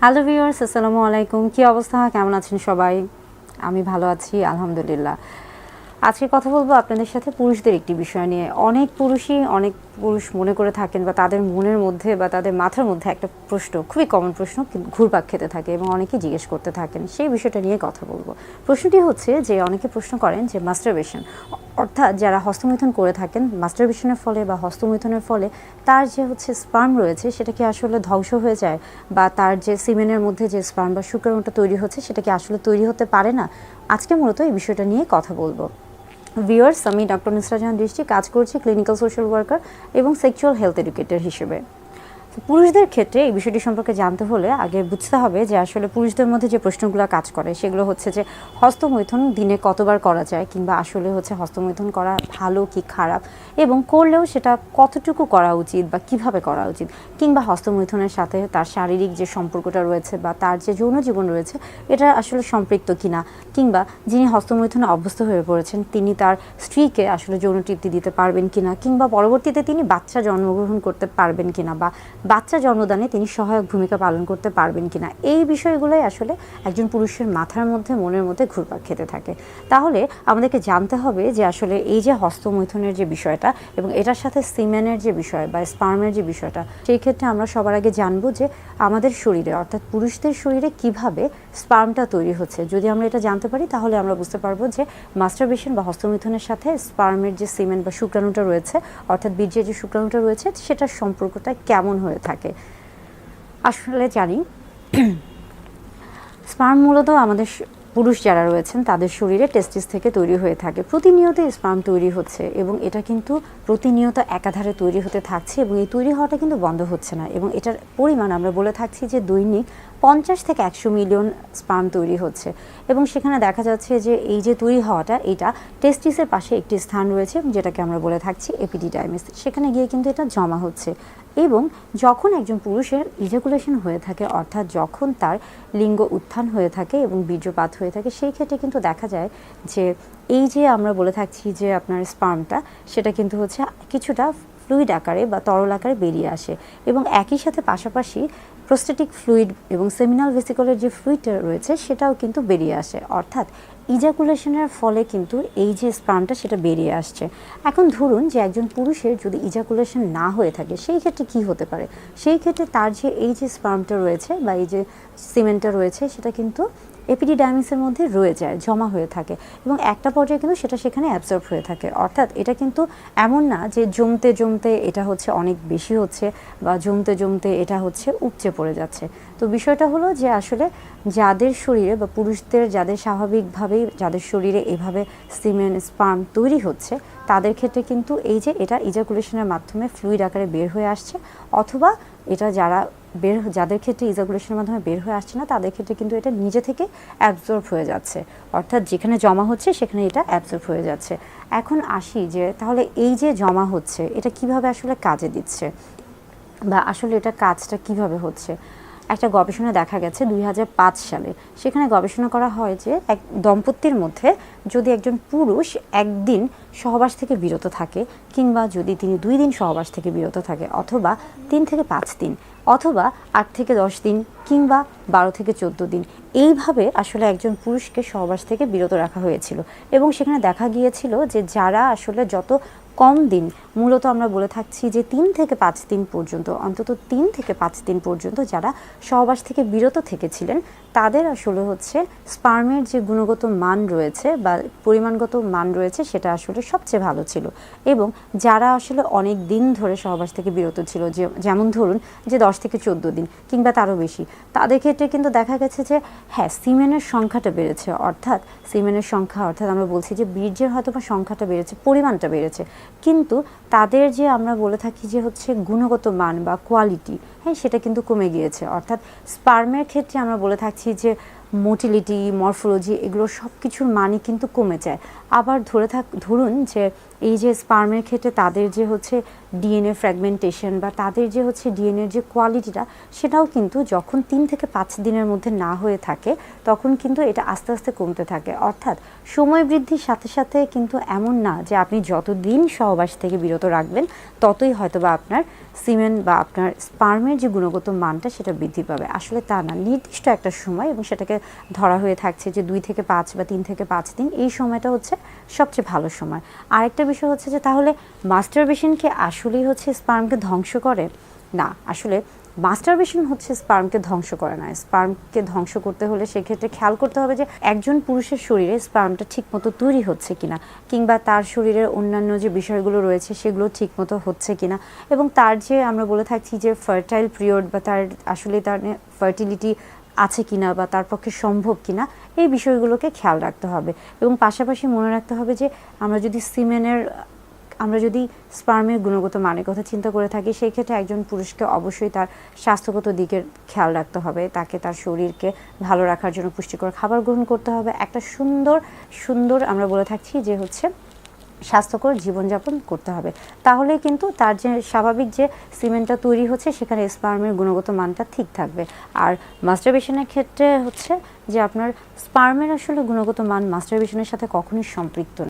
Hello viewers, আসসালামু আলাইকুম। কি অবস্থা, কেমন আছেন সবাই? আমি ভালো আছি আলহামদুলিল্লাহ। আজকে কথা বলবো আপনাদের সাথে পুরুষদের একটি বিষয় নিয়ে। অনেক পুরুষ মনে করে থাকেন বা তাদের মনের মধ্যে বা তাদের মাথার মধ্যে একটা প্রশ্ন, খুবই কমন প্রশ্ন, ঘুরপাক খেতে থাকে এবং অনেকেই জিজ্ঞেস করতে থাকেন। সেই বিষয়টা নিয়ে কথা বলবো। প্রশ্নটি হচ্ছে যে অনেকে প্রশ্ন করেন যে মাস্টারবেশন, অর্থাৎ যারা হস্তমৈথুন করে থাকেন, মাস্টারবেশনের ফলে বা হস্তমৈথুনের ফলে তার যে স্পার্ম রয়েছে সেটা কি আসলে ধ্বংস হয়ে যায়, বা তার যে সিমেনের মধ্যে যে স্পার্ম বা শুক্রাণুটা তৈরি হচ্ছে সেটা কি আসলে তৈরি হতে পারে না? আজকে মূলত এই বিষয়টা নিয়ে কথা বলবো। ভিউয়ার্স, আমি ডক্টর নুসরাত জাহান দৃষ্টি, কাজ করছি ক্লিনিক্যাল সোশ্যাল ওয়ার্কার এবং সেক্সুয়াল হেলথ এডুকেটর হিসেবে। পুরুষদের ক্ষেত্রে এই বিষয়টি সম্পর্কে জানতে হলে আগে বুঝতে হবে যে আসলে পুরুষদের মধ্যে যে প্রশ্নগুলো কাজ করে সেগুলো হচ্ছে যে হস্তমৈথুন দিনে কতবার করা যায়, কিংবা আসলে হস্তমৈথুন করা ভালো কি খারাপ, এবং করলেও সেটা কতটুকু করা উচিত বা কিভাবে করা উচিত, কিংবা হস্তমৈথুনের সাথে তার শারীরিক যে সম্পর্কটা রয়েছে বা তার যে যৌন জীবন রয়েছে এটা আসলে সম্পৃক্ত কিনা, কিংবা যিনি হস্তমৈথুনে অভ্যস্ত হয়ে পড়েছেন তিনি তার স্ত্রীকে আসলে যৌন তৃপ্তি দিতে পারবেন কিনা, কিংবা পরবর্তীতে তিনি বাচ্চা জন্মগ্রহণ করতে পারবেন কিনা বা বাচ্চা জন্মদানে তিনি সহায়ক ভূমিকা পালন করতে পারবেন কিনা, এই বিষয়গুলোই আসলে একজন পুরুষের মাথার মধ্যে মনের মধ্যে ঘুরপাক খেতে থাকে। তাহলে আমাদেরকে জানতে হবে যে আসলে এই যে হস্তমৈথুনের যে বিষয়টা এবং এটার সাথে সিমেনের যে বিষয় বা স্পার্মের যে বিষয়টা, সেই ক্ষেত্রে আমরা সবার আগে জানবো যে আমাদের শরীরে অর্থাৎ পুরুষদের শরীরে কিভাবে স্পার্মটা তৈরি হচ্ছে। যদি আমরা এটা জানতে পারি তাহলে আমরা বুঝতে পারবো যে মাস্টারবেশন বা হস্তমৈথুনের সাথে স্পার্মের যে সিমেন বা শুক্রাণুটা রয়েছে, অর্থাৎ বীর্যের যে শুক্রাণুটা রয়েছে সেটার সম্পর্কটা কেমন হয়ে থাকে। আসলে জানি স্পার্ম মূলত আমাদের পুরুষ যারা রয়েছেন তাদের শরীরে টেস্টিস থেকে তৈরি হয়ে থাকে। প্রতিনিয়ত স্পার্ম তৈরি হচ্ছে এবং এটা কিন্তু প্রতিনিয়ত একাধারে তৈরি হতে থাকছে এবং এই তৈরি হওয়াটা কিন্তু বন্ধ হচ্ছে না, এবং এটার পরিমাণ আমরা বলে থাকছি যে দৈনিক 50 থেকে 100 মিলিয়ন স্পার্ম তৈরি হচ্ছে। এবং সেখানে দেখা যাচ্ছে যে এই যে তৈরি হওয়াটা, এটা টেস্টিসের পাশে একটি স্থান রয়েছে যেটাকে আমরা বলে থাকছি এপিডিডাইমিস, সেখানে গিয়ে কিন্তু এটা জমা হচ্ছে। এবং যখন একজন পুরুষের ইজাকুলেশন হয়ে থাকে, অর্থাৎ যখন তার লিঙ্গ উত্থান হয়ে থাকে এবং বীর্যপাত হয়ে থাকে, সেই ক্ষেত্রে কিন্তু দেখা যায় যে এই যে আমরা বলে থাকছি যে আপনার স্পার্মটা সেটা কিন্তু কিছুটা ফ্লুইড আকারে বা তরল আকারে বেরিয়ে আসে, এবং একই সাথে পাশাপাশি প্রোস্টেটিক ফ্লুইড এবং সেমিনাল ভেসিকলের যে ফ্লুইডটা রয়েছে সেটাও কিন্তু বেরিয়ে আসে, অর্থাৎ ইজাকুলেশনের ফলে কিন্তু এই যে স্পার্মটা সেটা বেরিয়ে আসছে। এখন ধরুন যে একজন পুরুষের যদি ইজাকুলেশন না হয়ে থাকে সেই ক্ষেত্রে কি হতে পারে? সেই ক্ষেত্রে তার যে এই যে স্পার্মটা রয়েছে বা এই যে সিমেন্টটা রয়েছে সেটা কিন্তু এপিডিডাইমিসের মধ্যে রয়ে যায়, জমা হয়ে থাকে, এবং একটা পর্যায়ে কিন্তু সেটা সেখানে অ্যাবসর্ব হয়ে থাকে। অর্থাৎ এটা কিন্তু এমন না যে জমতে জমতে এটা অনেক বেশি হচ্ছে বা জমতে জমতে এটা উপচে পড়ে যাচ্ছে। তো বিষয়টা হলো যে আসলে যাদের শরীরে বা পুরুষদের যাদের স্বাভাবিকভাবেই যাদের শরীরে এভাবে সিমেন স্পার্ম তৈরি হচ্ছে তাদের ক্ষেত্রে কিন্তু এই যে এটা ইজাকুলেশনের মাধ্যমে ফ্লুইড আকারে বের হয়ে আসছে, অথবা এটা যাদের ক্ষেত্রে ইজাকুলেশনের মাধ্যমে বের হয়ে আসছে না তাদের ক্ষেত্রে কিন্তু এটা নিজে থেকে অ্যাবজর্ব হয়ে যাচ্ছে, অর্থাৎ যেখানে জমা হচ্ছে সেখানে এটা অ্যাবজর্ব হয়ে যাচ্ছে। এখন আসি যে তাহলে এই যে জমা হচ্ছে এটা কিভাবে আসলে কাজে দিচ্ছে বা আসলে এটা কাজটা কিভাবে হচ্ছে। একটা গবেষণা দেখা গেছে 2005 সালে, সেখানে গবেষণা করা হয় যে এক দম্পতির মধ্যে যদি একজন পুরুষ একদিন সহবাস থেকে বিরত থাকে, কিংবা যদি তিনি 2 দিন সহবাস থেকে বিরত থাকে, অথবা 3 থেকে 5 দিন, অথবা 8 থেকে 10 দিন, কিংবা 12 থেকে 14 দিন, এইভাবে আসলে একজন পুরুষকে সহবাস থেকে বিরত রাখা হয়েছিল। এবং সেখানে দেখা গিয়েছিল যে যারা আসলে যত কম দিন, মূলত আমরা বলে থাকছি যে 3 থেকে 5 দিন পর্যন্ত, অন্তত 3 থেকে 5 দিন পর্যন্ত যারা সহবাস থেকে বিরত থেকেছিলেন তাদের আসলে স্পার্মের যে গুণগত মান রয়েছে বা পরিমাণগত মান রয়েছে সেটা আসলে সবচেয়ে ভালো ছিল। এবং যারা আসলে অনেক দিন ধরে সহবাস থেকে বিরত ছিল, যেমন ধরুন যে 10 থেকে 14 দিন কিংবা তারও বেশি, তাদের ক্ষেত্রে কিন্তু দেখা গেছে যে হ্যাঁ, সিমেনের সংখ্যাটা বেড়েছে, অর্থাৎ সিমেনের সংখ্যা অর্থাৎ আমরা বলছি যে বীর্যের হয়তোবা সংখ্যাটা বেড়েছে, পরিমাণটা বেড়েছে, কিন্তু তাদের যে আমরা বলে থাকি যে গুণগত মান বা কোয়ালিটি, হ্যাঁ, সেটা কিন্তু কমে গিয়েছে। অর্থাৎ স্পার্মের ক্ষেত্রে আমরা বলে থাকছি যে মোটিলিটি, মরফোলজি, এগুলো সব কিছুর মানই কিন্তু কমে যায়। আবার ধরুন যে এই যে স্পার্মের ক্ষেত্রে তাদের যে হচ্ছে ডিএনএ ফ্র্যাগমেন্টেশন বা তাদের যে হচ্ছে ডিএনএর যে কোয়ালিটিটা, সেটাও কিন্তু যখন 3 থেকে 5 দিনের মধ্যে না হয়ে থাকে তখন কিন্তু এটা আস্তে আস্তে কমতে থাকে। অর্থাৎ সময় বৃদ্ধির সাথে সাথে কিন্তু এমন না যে আপনি যতদিন সহবাস থেকে বিরত রাখবেন ততই হয়তো বা আপনার সিমেন বা আপনার স্পার্মের যে গুণগত মানটা সেটা বৃদ্ধি পাবে। আসলে তা না, নির্দিষ্ট একটা সময়, এবং সেটাকে ধরা হয়ে থাকছে যে 2 থেকে 5 বা 3 থেকে 5 দিন, এই সময়টা হচ্ছে সবচেয়ে ভালো সময়। আরেকটা বিষয় হচ্ছে যে তাহলে মাস্টারবেশন কি আসলেই হচ্ছে স্পার্মকে ধ্বংস করে? না, আসলে মাস্টারবেশন হচ্ছে স্পার্মকে ধ্বংস করে না। স্পার্মকে ধ্বংস করতে হলে সেক্ষেত্রে খেয়াল করতে হবে যে একজন পুরুষের শরীরে স্পার্মটা ঠিকমতো তৈরি হচ্ছে কিনা, কিংবা তার শরীরের অন্যান্য যে বিষয়গুলো রয়েছে সেগুলো ঠিকমতো হচ্ছে কিনা, এবং তার যে আমরা বলে থাকছি যে ফার্টাইল পিরিয়ড বা তার আসলে তার ফার্টিলিটি আছে কিনা বা তার পক্ষে সম্ভব কিনা, এই বিষয়গুলোকে খেয়াল রাখতে হবে। এবং পাশাপাশি মনে রাখতে হবে যে আমরা যদি স্পার্মের গুণগত মানের কথা চিন্তা করে থাকি, সেই ক্ষেত্রে একজন পুরুষকে অবশ্যই তার স্বাস্থ্যগত দিকের খেয়াল রাখতে হবে। তাকে তার শরীরকে ভালো রাখার জন্য পুষ্টিকর খাবার গ্রহণ করতে হবে, একটা সুন্দর আমরা বলে থাকছি যে হচ্ছে স্বাস্থ্যকর জীবনযাপন করতে হবে। তাহলে কিন্তু তার যে স্বাভাবিক যে সিমেন্টটা তৈরি হচ্ছে সেখানে স্পার্মের গুণগত মানটা ঠিক থাকবে। আর মাস্টারবেশনের ক্ষেত্রে হচ্ছে যে আপনার স্পার্মের আসলে গুণগত মান মাস্টারবেশনের সাথে কখনোই সম্পৃক্ত না।